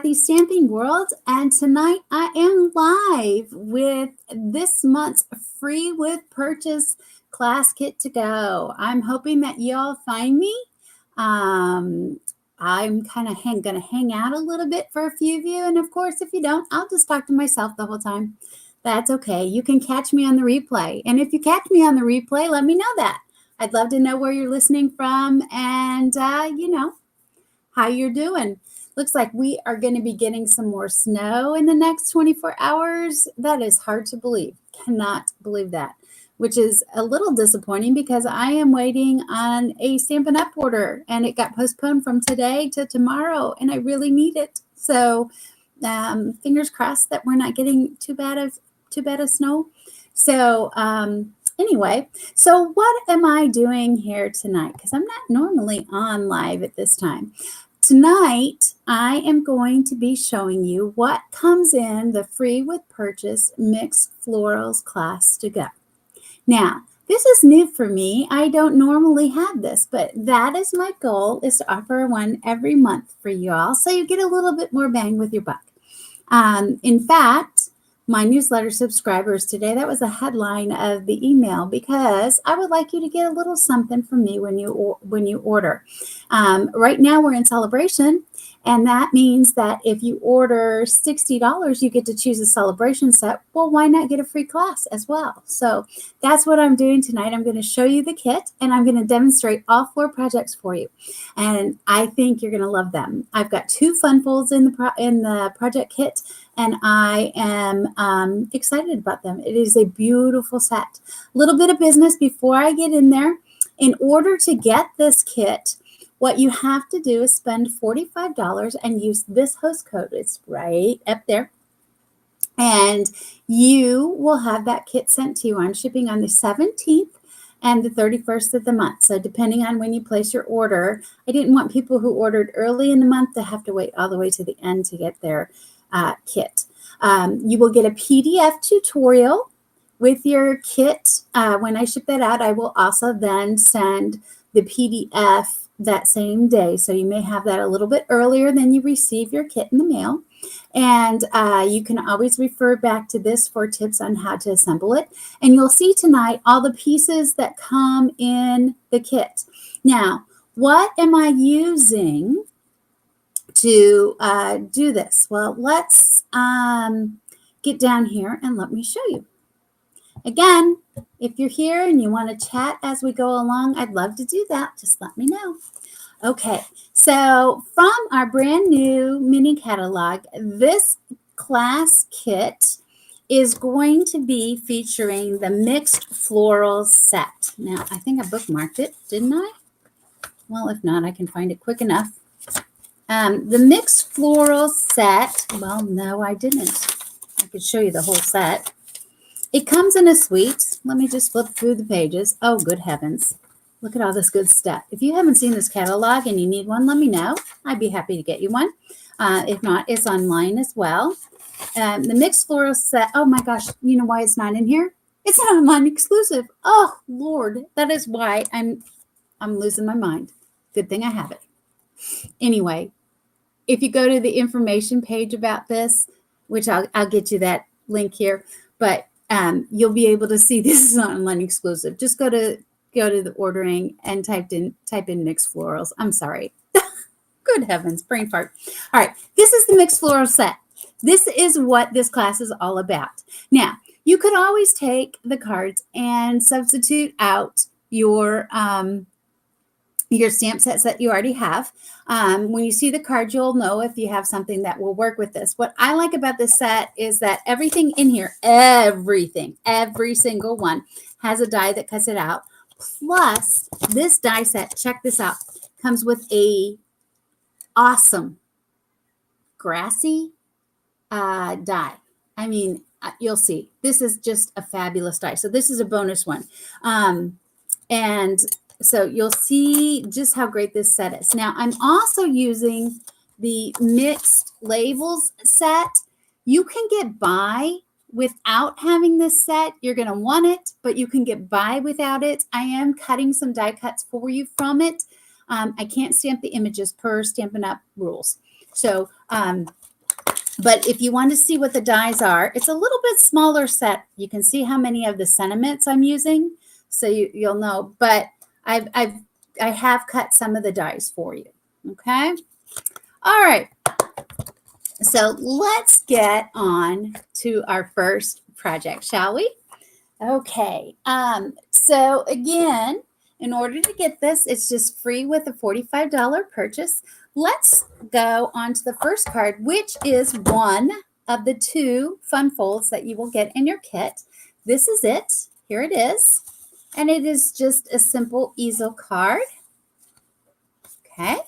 Kathy Stamping World, and tonight I am live with this month's free with purchase class kit to go. I'm hoping that y'all find me. I'm kind of going to hang out a little bit for a few of you, and of course, if you don't, I'll just talk to myself the whole time. That's okay. You can catch me on the replay, and if you catch me on the replay, let me know that. I'd love to know where you're listening from, and how you're doing. Looks like we are going to be getting some more snow in the next 24 hours. That is hard to believe. Cannot believe that, which is a little disappointing because I am waiting on a Stampin' Up! Order, and it got postponed from today to tomorrow, and I really need it. So fingers crossed that we're not getting too bad of snow. So anyway, so what am I doing here tonight? Because I'm not normally on live at this time. Tonight, I am going to be showing you what comes in the free with purchase mixed florals class to go. Now, this is new for me. I don't normally have this, but that is my goal, is to offer one every month for you all, so you get a little bit more bang with your buck. In fact, my newsletter subscribers today, that was the headline of the email, because I would like you to get a little something from me when you order. Right now we're in celebration, and that means that if you order $60, you get to choose a celebration set. Well, why not get a free class as well? So that's what I'm doing tonight. I'm going to show you the kit, and I'm going to demonstrate all 4 projects for you. And I think you're going to love them. I've got 2 fun folds in the project kit, and I am excited about them. It is a beautiful set. A little bit of business before I get in there. In order to get this kit, what you have to do is spend $45 and use this host code. It's right up there. And you will have that kit sent to you on shipping on the 17th and the 31st of the month. So depending on when you place your order, I didn't want people who ordered early in the month to have to wait all the way to the end to get their kit. You will get a PDF tutorial with your kit. When I ship that out, I will also then send the PDF that same day. So you may have that a little bit earlier than you receive your kit in the mail. And you can always refer back to this for tips on how to assemble it. And you'll see tonight all the pieces that come in the kit. Now, what am I using to do this? Well, let's get down here and let me show you. Again, if you're here and you want to chat as we go along, I'd love to do that. Just let me know. Okay, so from our brand new mini catalog, this class kit is going to be featuring the mixed florals set. Now, I think I bookmarked it, didn't I? Well, if not, I can find it quick enough. The mixed floral set, well, no, I didn't. I could show you the whole set. It comes in a suite. Let me just flip through the pages. Oh, good heavens. Look at all this good stuff. If you haven't seen this catalog and you need one, let me know. I'd be happy to get you one. If not, it's online as well. The mixed floral set, oh my gosh, you know why it's not in here? It's an online exclusive. Oh, Lord, that is why I'm losing my mind. Good thing I have it. Anyway, if you go to the information page about this, which I'll get you that link here, but you'll be able to see this is an online exclusive. Just go to the ordering and type in mixed florals. I'm sorry. Good heavens, brain fart. All right, this is the mixed floral set. This is what this class is all about. Now, you could always take the cards and substitute out your stamp sets that you already have. When you see the card, you'll know if you have something that will work with this. What I like about this set is that everything in here, every single one, has a die that cuts it out. Plus, this die set, check this out, comes with a awesome grassy die. I mean, you'll see. This is just a fabulous die. So this is a bonus one. And so you'll see just how great this set is. Now, I'm also using the mixed labels set. You can get by without having this set. You're going to want it, but you can get by without it. I am cutting some die cuts for you from it. I can't stamp the images per Stampin' Up! Rules. So But if you want to see what the dies are, it's a little bit smaller set. You can see how many of the sentiments I'm using, so you'll know. But I have cut some of the dies for you. Okay. All right. So let's get on to our first project, shall we? Okay. So again, in order to get this, it's just free with a $45 purchase. Let's go on to the first card, which is one of the 2 fun folds that you will get in your kit. This is it. Here it is. And it is just a simple easel card. Okay.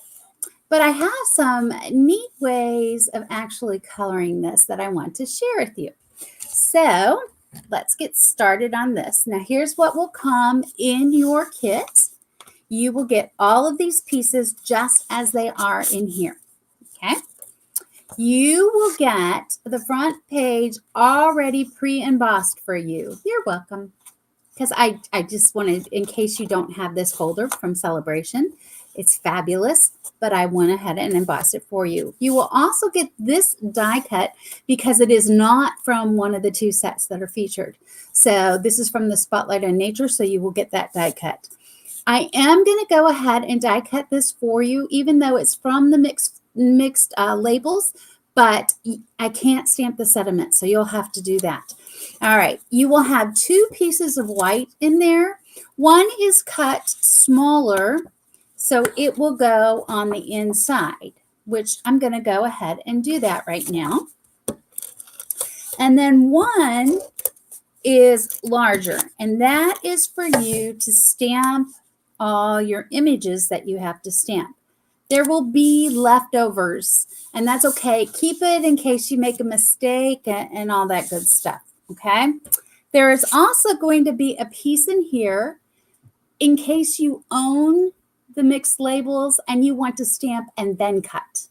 But I have some neat ways of actually coloring this that I want to share with you. So let's get started on this. Now, here's what will come in your kit. You will get all of these pieces just as they are in here, okay? You will get the front page already pre-embossed for you. You're welcome. Because I just wanted, in case you don't have this folder from Celebration, it's fabulous, but I went ahead and embossed it for you. You will also get this die cut because it is not from one of the 2 sets that are featured. So this is from the Spotlight on Nature, so you will get that die cut. I am going to go ahead and die cut this for you, even though it's from the mixed labels, but I can't stamp the sediment, so you'll have to do that. All right, you will have 2 pieces of white in there. One is cut smaller, so it will go on the inside, which I'm going to go ahead and do that right now. And then one is larger, and that is for you to stamp all your images that you have to stamp. There will be leftovers, and that's okay. Keep it in case you make a mistake and all that good stuff, okay? There is also going to be a piece in here in case you own the mixed labels and you want to stamp and then cut.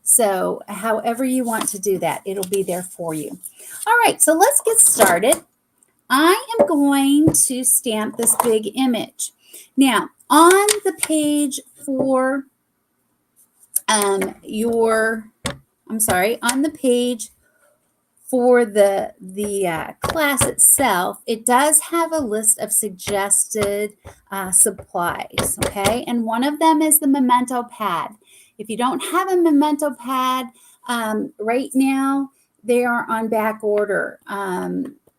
So however you want to do that, it'll be there for you. All right, so let's get started. I am going to stamp this big image. Now, on the page for on the page for the class itself, it does have a list of suggested supplies, okay? And one of them is the memento pad. If you don't have a memento pad right now, they are on back order.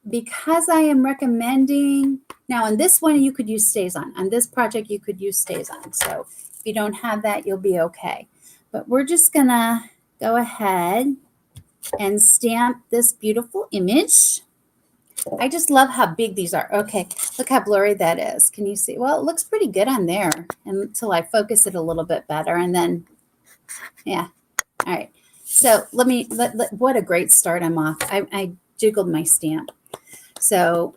Because I am recommending, now on this one, you could use stays on. On this project, you could use stays on. So if you don't have that, you'll be okay. But we're just gonna go ahead and stamp this beautiful image. I just love how big these are. Okay, look how blurry that is. Can you see? Well, it looks pretty good on there until I focus it a little bit better. And then, yeah, all right. So what a great start I'm off. I jiggled my stamp. So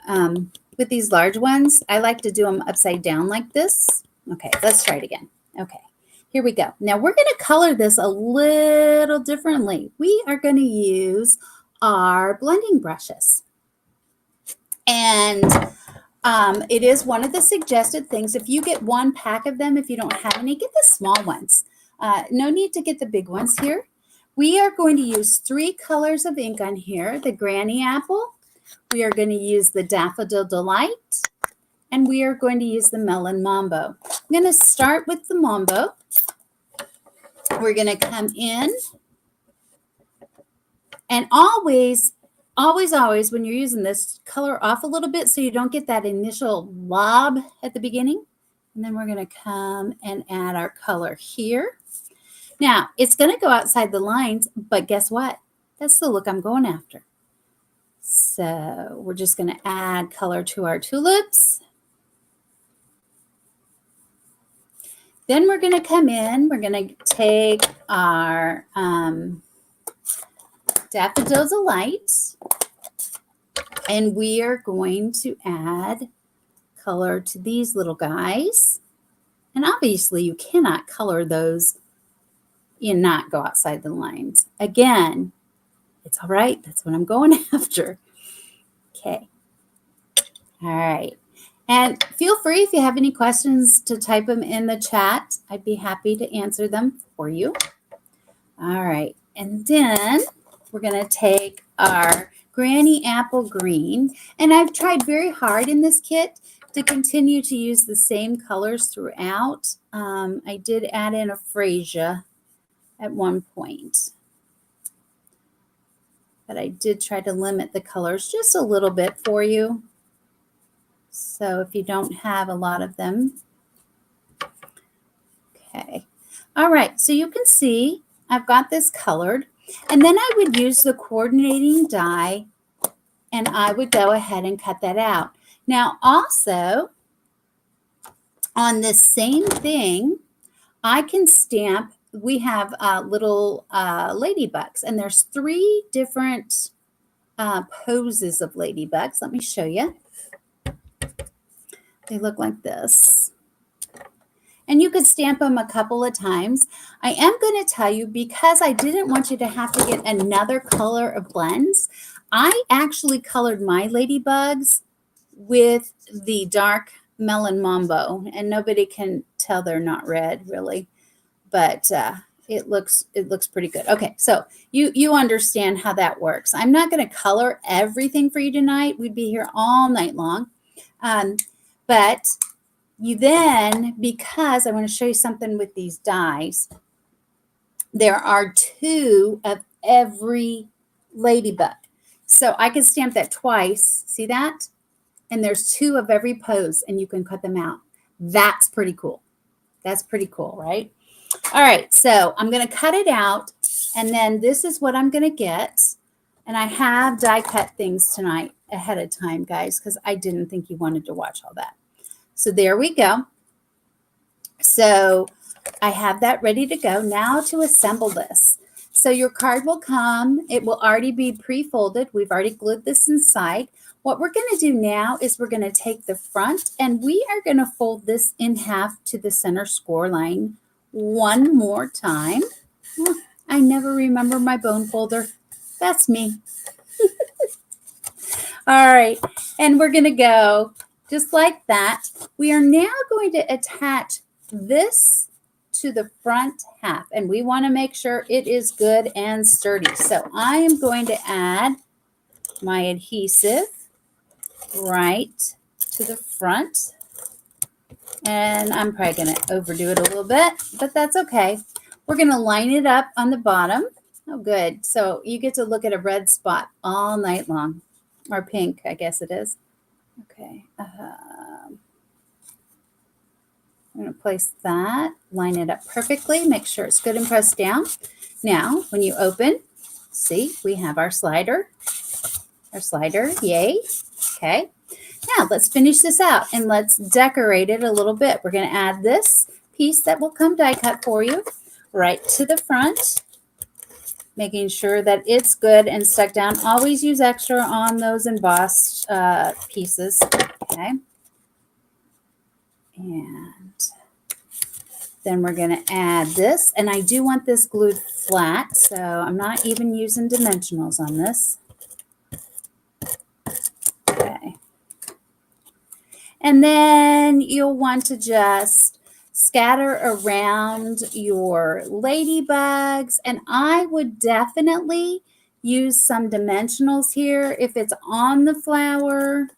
with these large ones, I like to do them upside down like this. Okay, let's try it again. Okay, here we go. Now we're going to color this a little differently. We are going to use our blending brushes. And it is one of the suggested things. If you get 1 pack of them, if you don't have any, get the small ones. No need to get the big ones here. We are going to use 3 colors of ink on here. The Granny Apple. We are going to use the Daffodil Delight. And we are going to use the Melon Mambo. I'm going to start with the Mambo. We're going to come in. And always, when you're using this, color off a little bit so you don't get that initial blob at the beginning. And then we're going to come and add our color here. Now, it's going to go outside the lines, but guess what? That's the look I'm going after. So we're just going to add color to our tulips. Then we're going to come in. We're going to take our Daffodil Delight, and we are going to add color to these little guys. And obviously, you cannot color those and not go outside the lines. Again, it's all right. That's what I'm going after. Okay. All right. And feel free, if you have any questions, to type them in the chat. I'd be happy to answer them for you. All right. And then we're going to take our Granny Apple Green. And I've tried very hard in this kit to continue to use the same colors throughout. I did add in a Freesia at one point, but I did try to limit the colors just a little bit for you. So if you don't have a lot of them. Okay. All right. So you can see I've got this colored. And then I would use the coordinating die and I would go ahead and cut that out. Now also on this same thing, I can stamp, we have little ladybugs, and there's 3 different poses of ladybugs. Let me show you. They look like this. And you could stamp them a couple of times. I am going to tell you, because I didn't want you to have to get another color of blends, I actually colored my ladybugs with the dark Melon Mambo, and nobody can tell they're not red really, but it looks pretty good. Okay, so you understand how that works. I'm not going to color everything for you tonight. We'd be here all night long. But you then, because I want to show you something with these dies, there are 2 of every ladybug. So I can stamp that twice. See that? And there's 2 of every pose, and you can cut them out. That's pretty cool. That's pretty cool, right? All right, so I'm going to cut it out, and then this is what I'm going to get. And I have die cut things tonight ahead of time, guys, because I didn't think you wanted to watch all that. So there we go. So I have that ready to go. Now to assemble this. So your card will come. It will already be pre-folded. We've already glued this inside. What we're going to do now is we're going to take the front, and we are going to fold this in half to the center score line one more time. Oh, I never remember my bone folder. That's me. All right, and we're going to go just like that. We are now going to attach this to the front half, and we want to make sure it is good and sturdy. So I am going to add my adhesive right to the front, and I'm probably going to overdo it a little bit, but that's okay. We're going to line it up on the bottom. Oh, good. So you get to look at a red spot all night long, or pink, I guess it is. Okay. I'm going to place that, line it up perfectly, make sure it's good and pressed down. Now, when you open, see, we have our slider. Yay. Okay. Now, let's finish this out, and let's decorate it a little bit. We're going to add this piece that will come die cut for you right to the front, making sure that it's good and stuck down. Always use extra on those embossed pieces. Okay. And then we're going to add this, and I do want this glued flat, so I'm not even using dimensionals on this. Okay. And then you'll want to just scatter around your ladybugs, and I would definitely use some dimensionals here. If it's on the flower,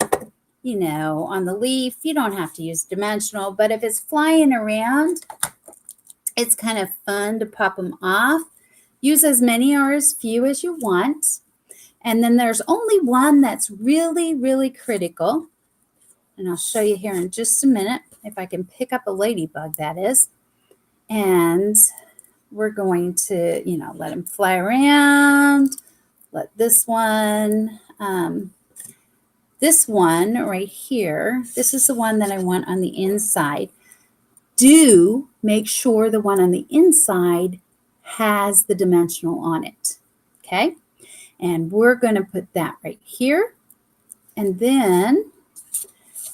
you know, on the leaf, you don't have to use dimensional, but if it's flying around, it's kind of fun to pop them off. Use as many or as few as you want. And then there's only one that's really, really critical. And I'll show you here in just a minute, if I can pick up a ladybug, that is. And we're going to, you know, let them fly around. Let this one right here, this is the one that I want on the inside. Do make sure the one on the inside has the dimensional on it, okay? And we're going to put that right here. And then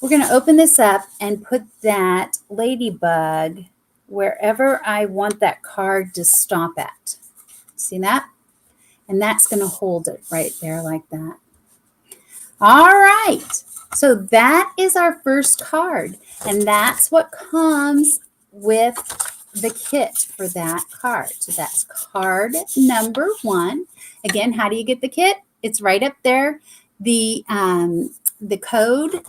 we're going to open this up and put that ladybug wherever I want that card to stop at. See that? And that's going to hold it right there like that. All right. So that is our first card. And that's what comes with the kit for that card. So that's card number 1. Again, how do you get the kit? It's right up there. The code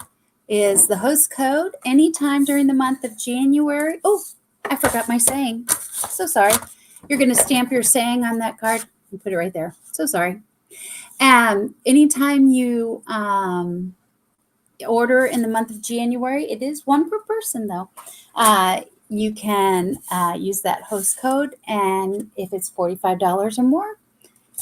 is the host code anytime during the month of January. Oh, I forgot my saying. So sorry. You're going to stamp your saying on that card and put it right there. So sorry. Anytime you order in the month of January, it is one per person though. You can use that host code, and if it's $45 or more,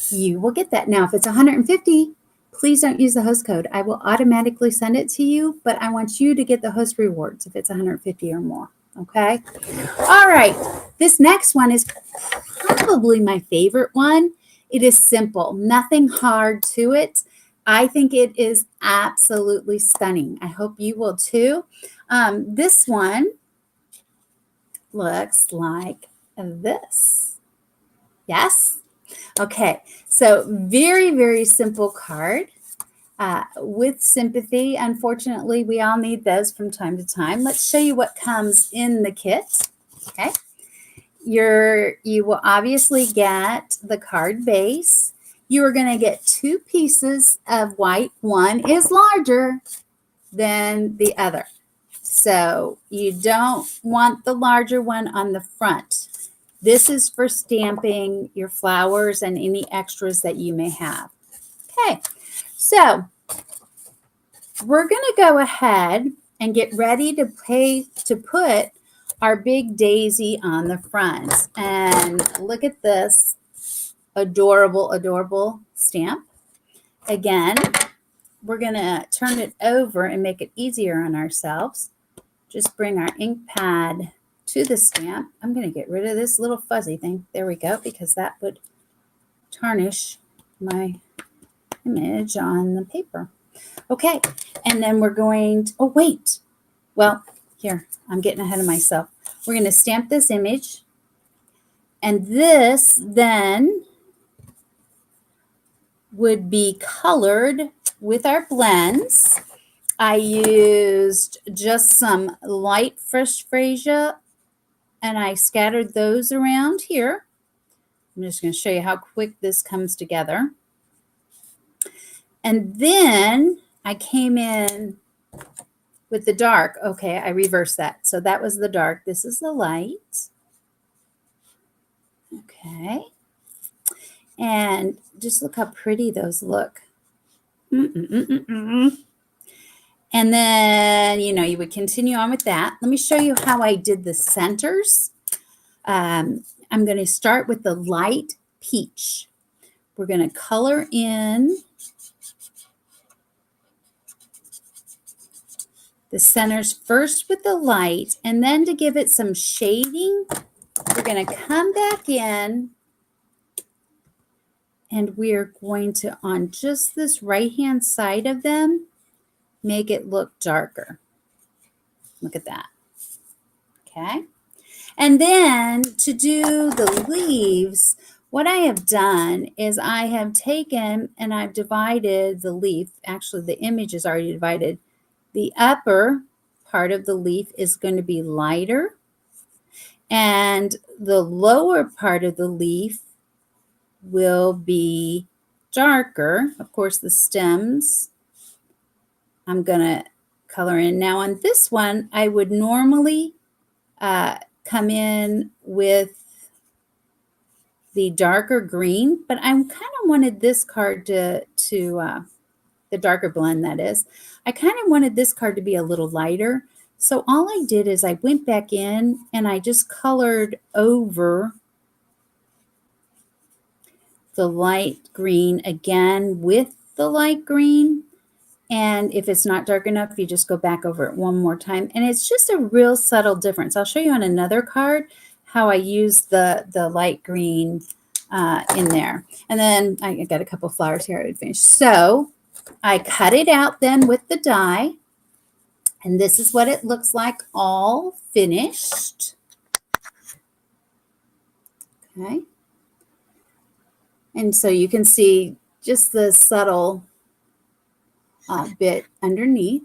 you will get that. Now, if it's $150, please don't use the host code. I will automatically send it to you, but I want you to get the host rewards if it's $150 or more. Okay. All right. This next one is probably my favorite one. It is simple, nothing hard to it. I think it is absolutely stunning. I hope you will too. This one looks like this. Yes? Okay, so very, very simple card with sympathy. Unfortunately, we all need those from time to time. Let's show you what comes in the kit. Okay, you will obviously get the card base. You are going to get 2 pieces of white. One is larger than the other. So you don't want the larger one on the front. This is for stamping your flowers and any extras that you may have. Okay, so we're going to go ahead and get ready to put our big daisy on the front. And look at this adorable, adorable stamp. Again, we're going to turn it over and make it easier on ourselves. Just bring our ink pad to the stamp. I'm going to get rid of this little fuzzy thing. There we go, because that would tarnish my image on the paper. Okay, and then we're going to, oh, wait. Well, here, I'm getting ahead of myself. We're going to stamp this image, and this then would be colored with our blends. I used just some light fresh freesia, and I scattered those around here. I'm just going to show you how quick this comes together. And then I came in with the dark. Okay, I reversed that. So that was the dark. This is the light. Okay. And just look how pretty those look. And then, you would continue on with that. Let me show you how I did the centers. I'm going to start with the light peach. We're going to color in the centers first with the light, and then to give it some shading, we're going to come back in, and we're going to, on just this right-hand side of them, make it look darker. Look at that. Okay. And then to do the leaves, what I have done is I have taken and I've divided the leaf. Actually, the image is already divided. The upper part of the leaf is going to be lighter, and the lower part of the leaf will be darker. Of course, the stems I'm going to color in. Now on this one, I would normally come in with the darker green, but I kind of wanted this card to the darker blend, that is. I kind of wanted this card to be a little lighter. So all I did is I went back in and I just colored over the light green again with the light green. And if it's not dark enough, you just go back over it one more time. And it's just a real subtle difference. I'll show you on another card how I use the light green in there. And then I got a couple flowers here I would finish. So I cut it out then with the die. And this is what it looks like all finished. Okay. And so you can see just the subtle bit underneath.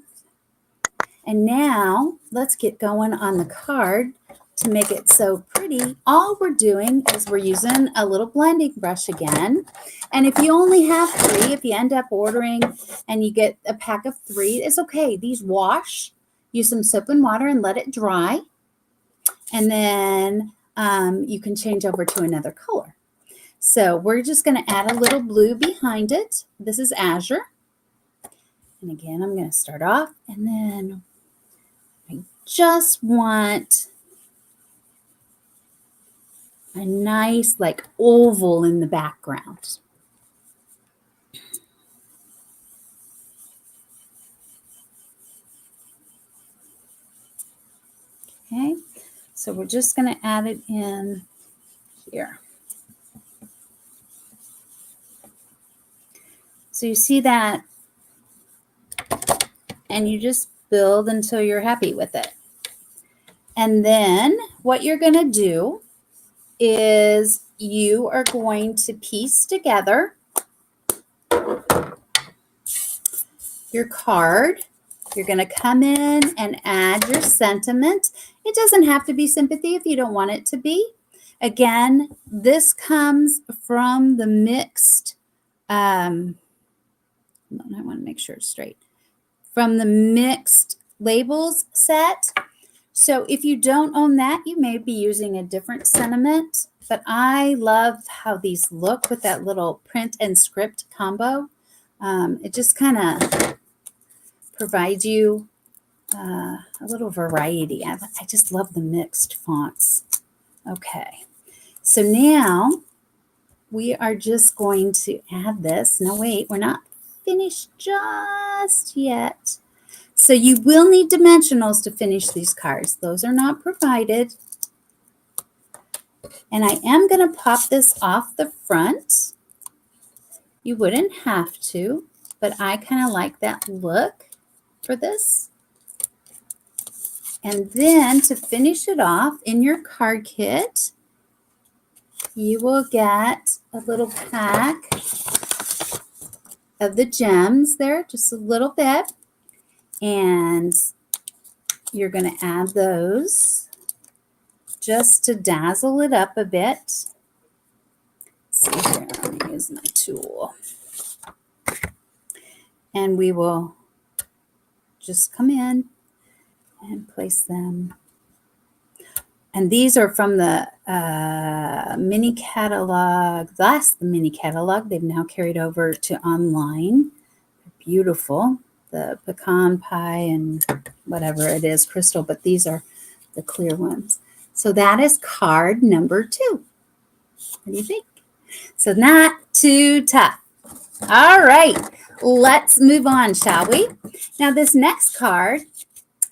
And now let's get going on the card. to make it so pretty, all we're doing is we're using a little blending brush again. And if you only have 3, if you end up ordering and you get a pack of 3, it's okay. These wash. Use some soap and water and let it dry. And then you can change over to another color. So we're just going to add a little blue behind it. This is Azure. And again, I'm going to start off, and then I just want a nice like oval in the background. Okay, so we're just going to add it in here. So you see that, and you just build until you're happy with it. And then what you're going to do is you are going to piece together your card. You're going to come in and add your sentiment. It doesn't have to be sympathy if you don't want it to be. Again, this comes from the mixed, I want to make sure it's straight, from the mixed labels set. So if you don't own that, you may be using a different sentiment, but I love how these look with that little print and script combo. It just kind of provides you a little variety. I just love the mixed fonts. Okay, so now we are just going to add this. No, wait, we're not finished just yet. So you will need dimensionals to finish these cards. Those are not provided. And I am going to pop this off the front. You wouldn't have to, but I kind of like that look for this. And then to finish it off in your card kit, you will get a little pack of the gems there, just a little bit. And you're going to add those just to dazzle it up a bit. Let's see here, let me use my tool. And we will just come in and place them. And these are from the mini catalog. That's the mini catalog. They've now carried over to online. They're beautiful. The pecan pie and whatever it is, crystal, but these are the clear ones. So that is card number 2. What do you think? So not too tough. All right, let's move on, shall we? Now this next card,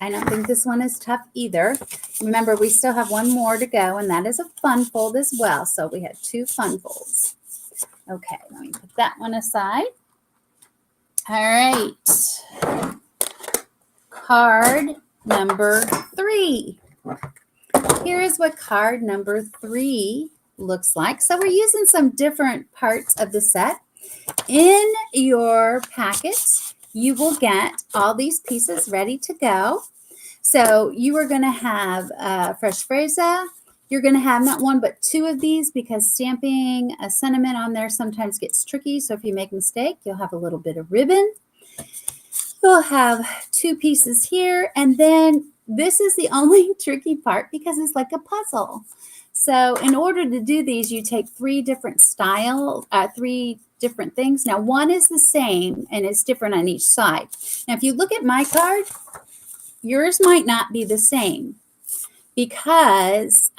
I don't think this one is tough either. Remember, we still have one more to go, and that is a fun fold as well. So we have 2 fun folds. Okay, let me put that one aside. All right, card number 3. Here is what card number 3 looks like. So we're using some different parts of the set. In your packet, you will get all these pieces ready to go. So you are going to have fresh fresa. You're going to have not 1 but 2 of these because stamping a sentiment on there sometimes gets tricky. So if you make a mistake, you'll have a little bit of ribbon. You'll have 2 pieces here. And then this is the only tricky part because it's like a puzzle. So in order to do these, you take 3 different three different things. Now, one is the same and it's different on each side. Now, if you look at my card, yours might not be the same because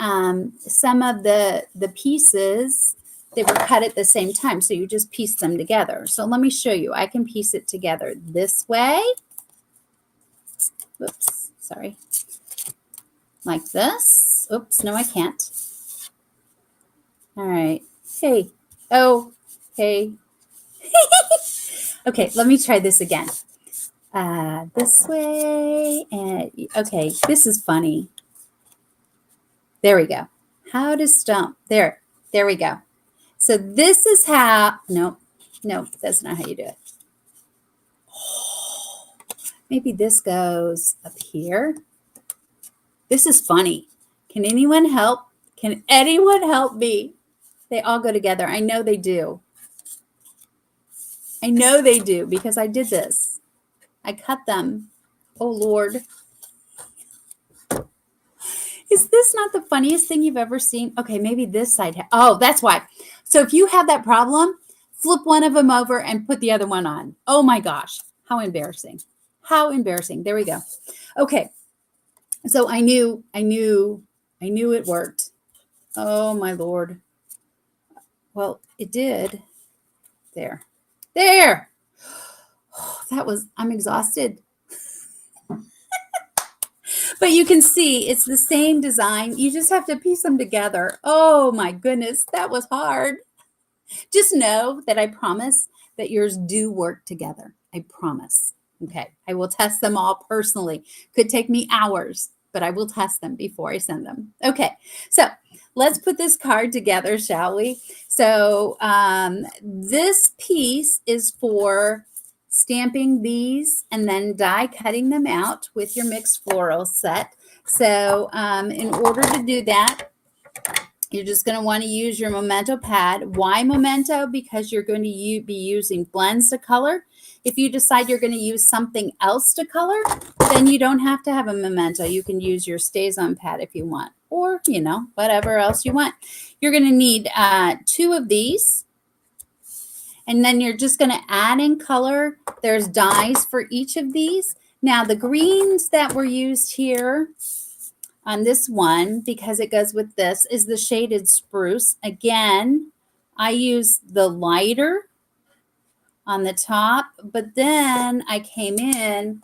some of the pieces, they were cut at the same time. So you just piece them together. So let me show you. I can piece it together this way. Whoops, sorry. Like this. Oops, no, I can't. All right. Hey. Oh, hey. Okay, let me try this again. This way. And okay, this is funny. There we go. How to stump. There we go. So this is how, no, that's not how you do it. Maybe this goes up here. This is funny. Can anyone help? Can anyone help me? They all go together. I know they do. I know they do because I did this. I cut them. Oh, Lord. Is this not the funniest thing you've ever seen? Okay, maybe this side. Oh, that's why. So if you have that problem, flip one of them over and put the other one on. Oh my gosh. How embarrassing. How embarrassing. There we go. Okay. So I knew it worked. Oh my Lord. Well, it did. There. Oh, I'm exhausted. But you can see it's the same design. You just have to piece them together. Oh my goodness, that was hard. Just know that I promise that yours do work together. I promise. Okay. I will test them all personally. Could take me hours, but I will test them before I send them. Okay. So let's put this card together, shall we? So this piece is for stamping these and then die cutting them out with your mixed floral set. So in order to do that, you're just going to want to use your memento pad. Why memento? Because you're going to be using blends to color. If you decide you're going to use something else to color, then you don't have to have a memento. You can use your stays on pad if you want, or, you know, whatever else you want. You're going to need 2 of these. And then you're just going to add in color. There's dies for each of these. Now, the greens that were used here on this one, because it goes with this, is the shaded spruce. Again, I use the lighter on the top, but then I came in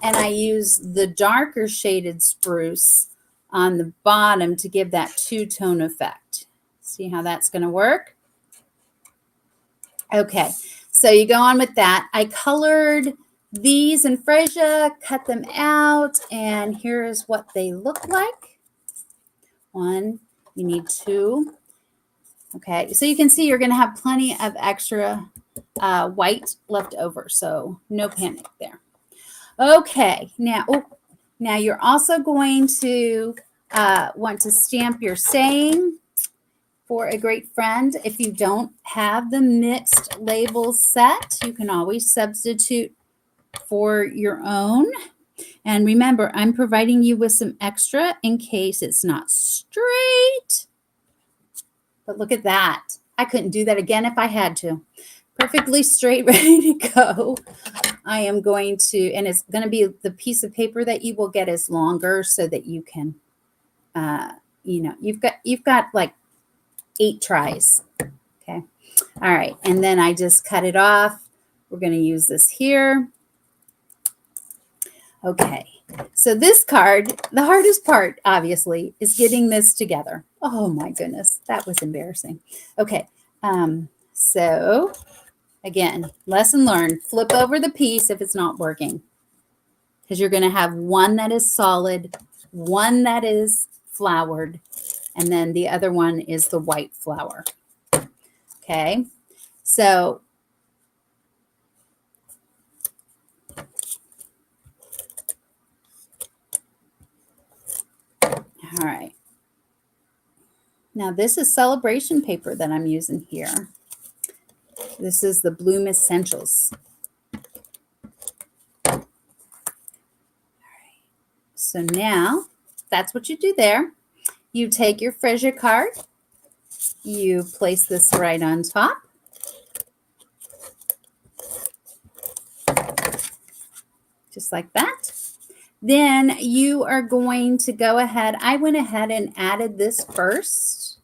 and I used the darker shaded spruce on the bottom to give that two-tone effect. See how that's going to work? Okay, so you go on with that. I colored these in Freesia, cut them out, and here is what they look like. 1, you need 2. Okay, so you can see you're going to have plenty of extra white left over, so no panic there. Okay, now you're also going to want to stamp your saying for a great friend. If you don't have the mixed labels set, you can always substitute for your own. And remember, I'm providing you with some extra in case it's not straight. But look at that. I couldn't do that again if I had to. Perfectly straight, ready to go. I am going to, and it's going to be the piece of paper that you will get is longer so that you can, you know, you've got like 8 tries. Okay. All right. And then I just cut it off. We're going to use this here. Okay. So this card, the hardest part, obviously, is getting this together. Oh my goodness. That was embarrassing. Okay. So again, lesson learned, flip over the piece if it's not working, because you're going to have one that is solid, one that is flowered, and then the other one is the white flower. Okay, so all right. Now this is celebration paper that I'm using here. This is the Bloom Essentials. All right. So now that's what you do there. You take your Freesia card. You place this right on top. Just like that. Then you are going to go ahead. I went ahead and added this first.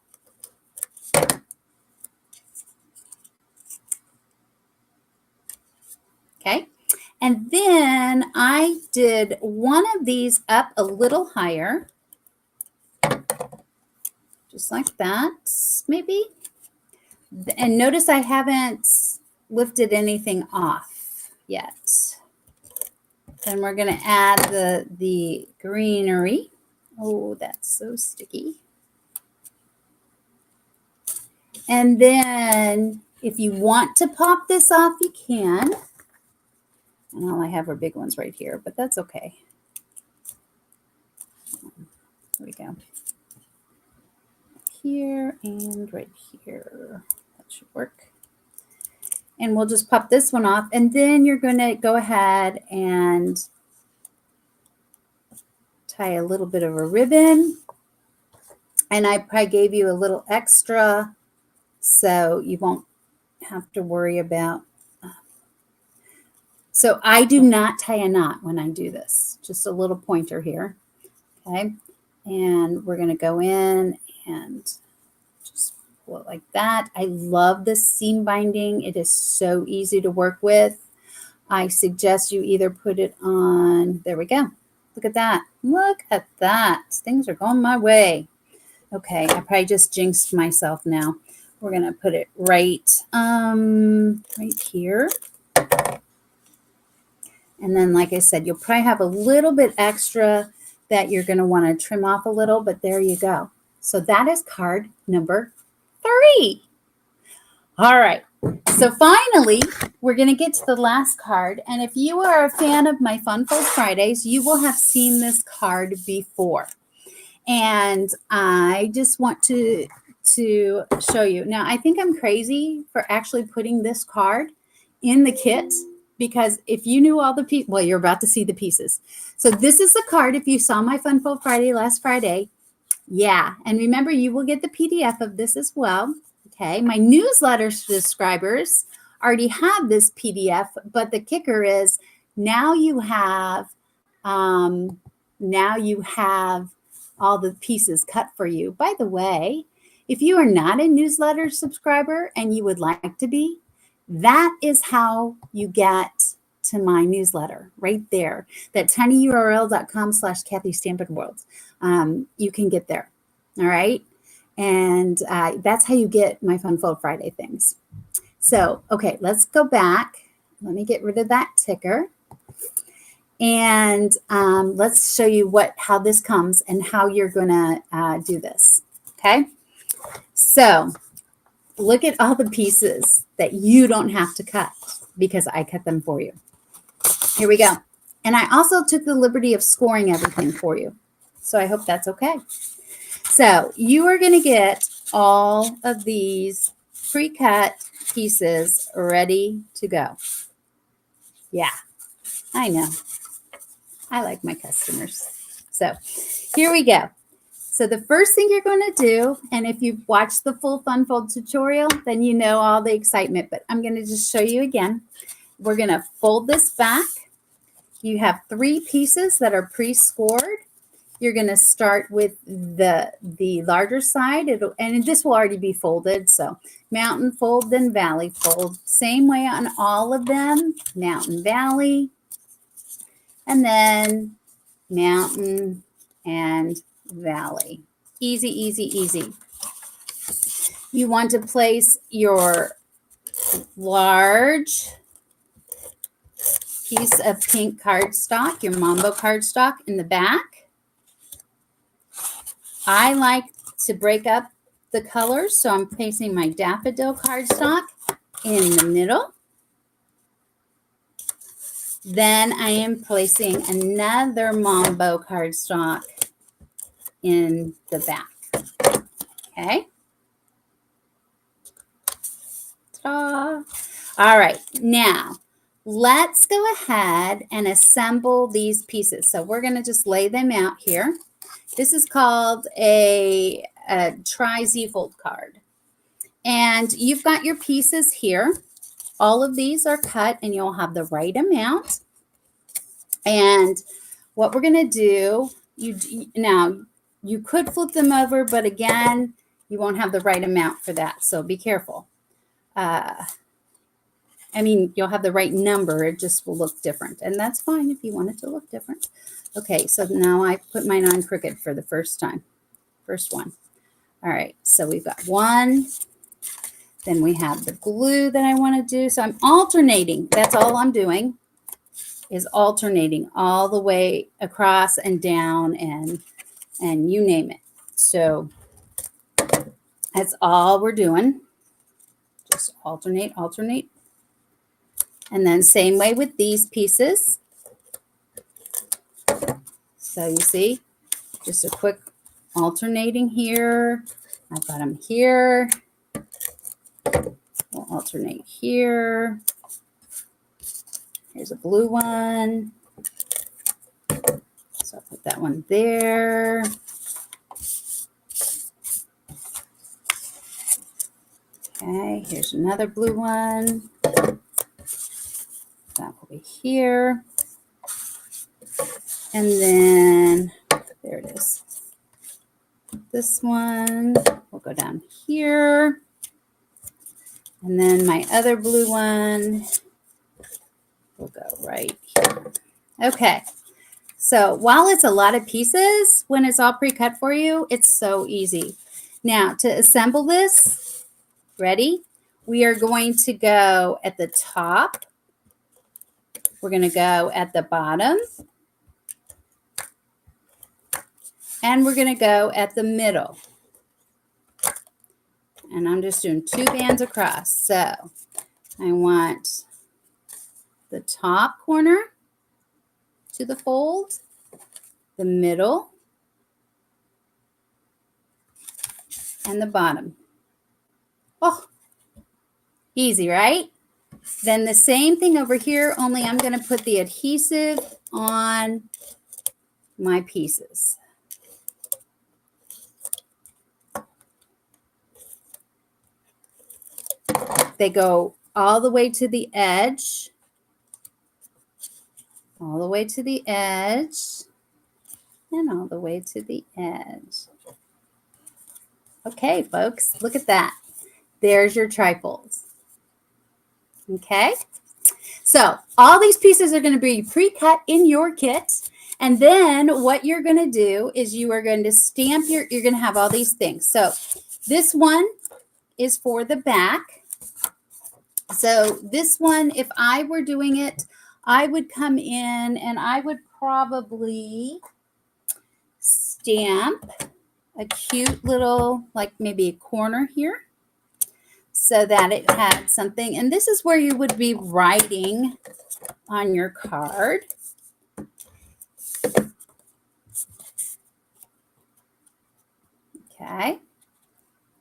Okay. And then I did one of these up a little higher. Just like that, maybe. And notice I haven't lifted anything off yet. Then we're going to add the greenery. Oh, that's so sticky. And then if you want to pop this off, you can. And all I have are big ones right here, but that's okay. There we go. here and right here. That should work. And we'll just pop this one off. And then you're going to go ahead and tie a little bit of a ribbon. And I probably gave you a little extra, so you won't have to worry about. So I do not tie a knot when I do this. Just a little pointer here. Okay. And we're going to go in and just pull it like that. I love this seam binding. It is so easy to work with. I suggest you either put it on, there we go. Look at that. Look at that. Things are going my way. Okay, I probably just jinxed myself now. We're going to put it right here. And then, like I said, you'll probably have a little bit extra that you're going to want to trim off a little, but there you go. So that is card number 3. All right. So finally, we're going to get to the last card. And if you are a fan of my Fun Fold Fridays, you will have seen this card before. And I just want to show you. Now, I think I'm crazy for actually putting this card in the kit, because if you knew all the pieces, well, you're about to see the pieces. So this is the card. If you saw my Fun Fold Friday last Friday, yeah. And remember, you will get the PDF of this as well. Okay. My newsletter subscribers already have this PDF, but the kicker is now you have all the pieces cut for you. By the way, if you are not a newsletter subscriber and you would like to be, that is how you get to my newsletter right there. That tinyurl.com/KathyStampinWorld. You can get there. All right. And that's how you get my Fun Fold Friday things. So, okay, let's go back. Let me get rid of that ticker. And let's show you how this comes and how you're going to do this. Okay. So look at all the pieces that you don't have to cut because I cut them for you. Here we go. And I also took the liberty of scoring everything for you. So I hope that's okay. So you are going to get all of these pre-cut pieces ready to go. Yeah, I know. I like my customers. So here we go. So the first thing you're going to do, and if you've watched the full Fun Fold tutorial, then you know all the excitement, but I'm going to just show you again. We're going to fold this back. You have 3 pieces that are pre-scored. You're going to start with the larger side, and this will already be folded. So mountain fold, then valley fold. Same way on all of them, mountain, valley, and then mountain and valley. Easy, easy, easy. You want to place your large piece of pink cardstock, your Mambo cardstock, in the back. I like to break up the colors, so I'm placing my daffodil cardstock in the middle. Then I am placing another Mambo cardstock in the back. Okay. Ta-da. All right. Now, let's go ahead and assemble these pieces. So we're going to just lay them out here. This is called a tri-Z-fold card. And you've got your pieces here. All of these are cut and you'll have the right amount. And what we're going to do, now you could flip them over, but again, you won't have the right amount for that. So be careful. I mean, you'll have the right number. It just will look different. And that's fine if you want it to look different. Okay, so now I put mine on crooked for the first time. First one. All right, so we've got 1. Then we have the glue that I want to do. So I'm alternating. That's all I'm doing, is alternating all the way across and down and you name it. So that's all we're doing. Just alternate, alternate. And then same way with these pieces. So you see, just a quick alternating here I've got them here. We'll alternate here. Here's a blue one. So I'll put that one there. Okay, here's another blue one. That will be here. And then, there it is. This one will go down here. And then my other blue one will go right here. Okay. So while it's a lot of pieces, when it's all pre-cut for you, it's so easy. Now to assemble this, ready? We are going to go at the top. We're going to go at the bottom. And we're going to go at the middle. And I'm just doing 2 bands across. So I want the top corner to the fold, the middle, and the bottom. Oh, easy, right? Then the same thing over here, only I'm going to put the adhesive on my pieces. They go all the way to the edge, all the way to the edge, and all the way to the edge. Okay, folks, look at that. There's your trifolds. Okay, so all these pieces are going to be pre-cut in your kit. And then what you're going to do is you are going to stamp you're going to have all these things. So this one is for the back. So this one, if I were doing it, I would come in and I would probably stamp a cute little, like maybe a corner here so that it had something. And this is where you would be writing on your card. Okay.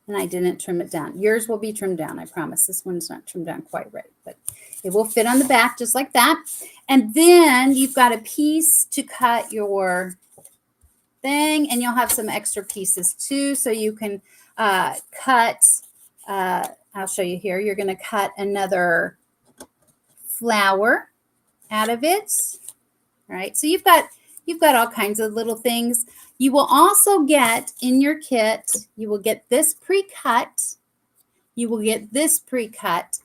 And I didn't trim it down. Yours will be trimmed down, I promise. This one's not trimmed down quite right, but it will fit on the back just like that. And then you've got a piece to cut your thing, and you'll have some extra pieces too. So you can cut, I'll show you here. You're going to cut another flower out of it. All right. So you've got all kinds of little things. You will also get in your kit, you will get this pre-cut. You will get this pre-cut.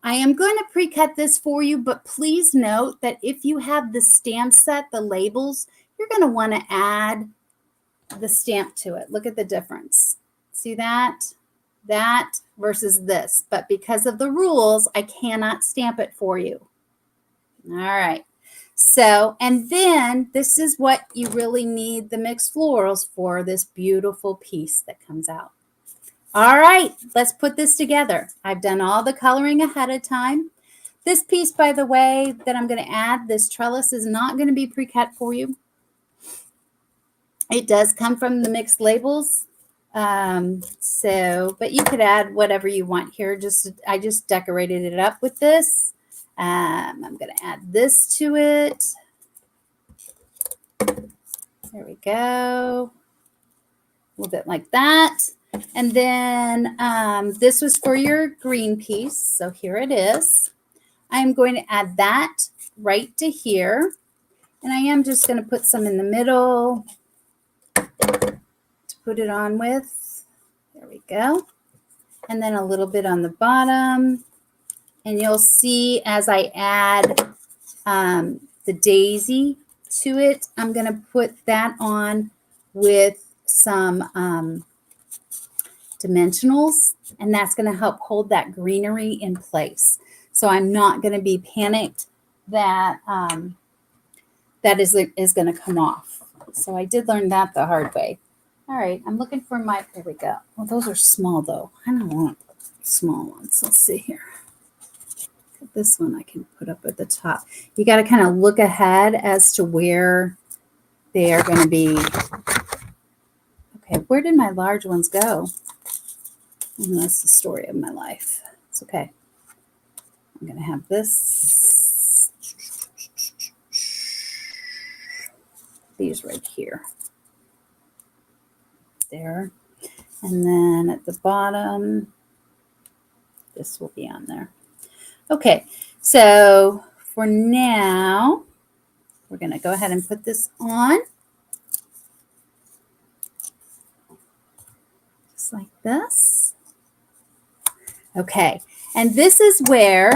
I am going to pre-cut this for you, but please note that if you have the stamp set, the labels, you're going to want to add the stamp to it. Look at the difference. See that? That versus this. But because of the rules, I cannot stamp it for you. All right. So, and then this is what you really need the mixed florals for, this beautiful piece that comes out. All right, let's put this together. I've done all the coloring ahead of time. This piece, by the way, that I'm going to add, this trellis is not going to be pre-cut for you. It does come from the mixed labels. But you could add whatever you want here. I just decorated it up with this. I'm going to add this to it. There we go. A little bit like that. And then this was for your green piece. So here it is. I'm going to add that right to here. And I am just going to put some in the middle to put it on with. There we go. And then a little bit on the bottom. And you'll see as I add the daisy to it, I'm going to put that on with some dimensionals, and that's going to help hold that greenery in place. So I'm not going to be panicked that that is going to come off. So I did learn that the hard way. All right, I'm looking for my, there we go. Well, those are small though. I don't want small ones. Let's see here. This one I can put up at the top. You got to kind of look ahead as to where they are going to be. Okay, where did my large ones go? And that's the story of my life. It's okay. I'm going to have this. These right here. There. And then at the bottom, this will be on there. Okay, so for now, we're going to go ahead and put this on. Just like this. Okay, and this is where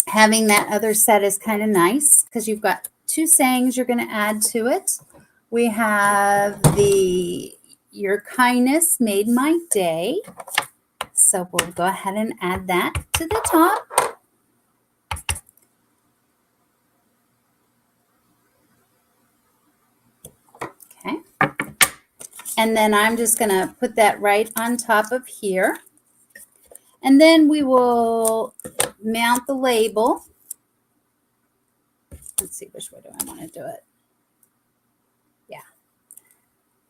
having that other set is kind of nice because you've got two sayings you're going to add to it. We have the "Your kindness made my day." So we'll go ahead and add that to the top. Okay. And then I'm just going to put that right on top of here. And then we will mount the label. Let's see, which way do I want to do it? Yeah.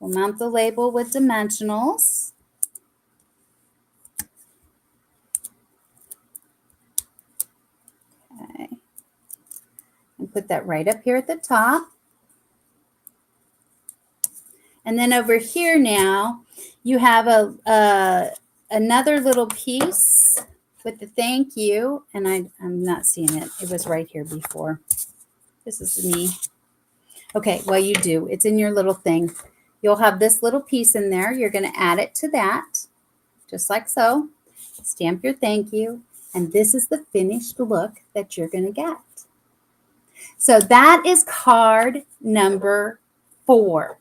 We'll mount the label with dimensionals. Okay. And put that right up here at the top. And then over here now, you have another little piece with the thank you. And I'm not seeing it. It was right here before. This is me. Okay, well, you do. It's in your little thing. You'll have this little piece in there. You're going to add it to that, just like so. Stamp your thank you. And this is the finished look that you're going to get. So that is card number 4.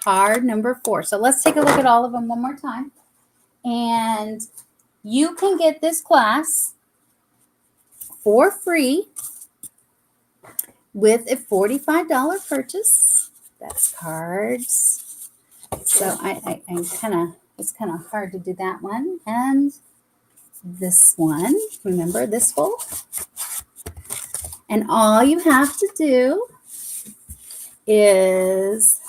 Card number 4. So let's take a look at all of them one more time. And you can get this class for free with a $45 purchase. That's cards. So it's kind of hard to do that one. And this one, remember this fold? And all you have to do is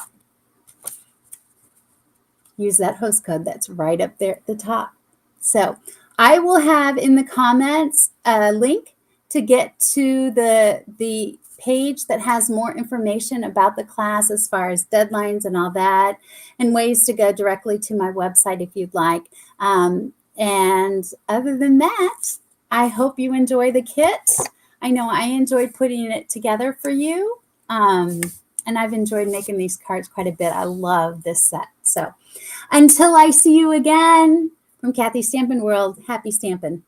use that host code that's right up there at the top. So I will have in the comments a link to get to the page that has more information about the class as far as deadlines and all that, and ways to go directly to my website if you'd like. And other than that, I hope you enjoy the kit. I know I enjoyed putting it together for you. And I've enjoyed making these cards quite a bit. I love this set. So until I see you again, from Kathy's Stampin' World, happy stamping.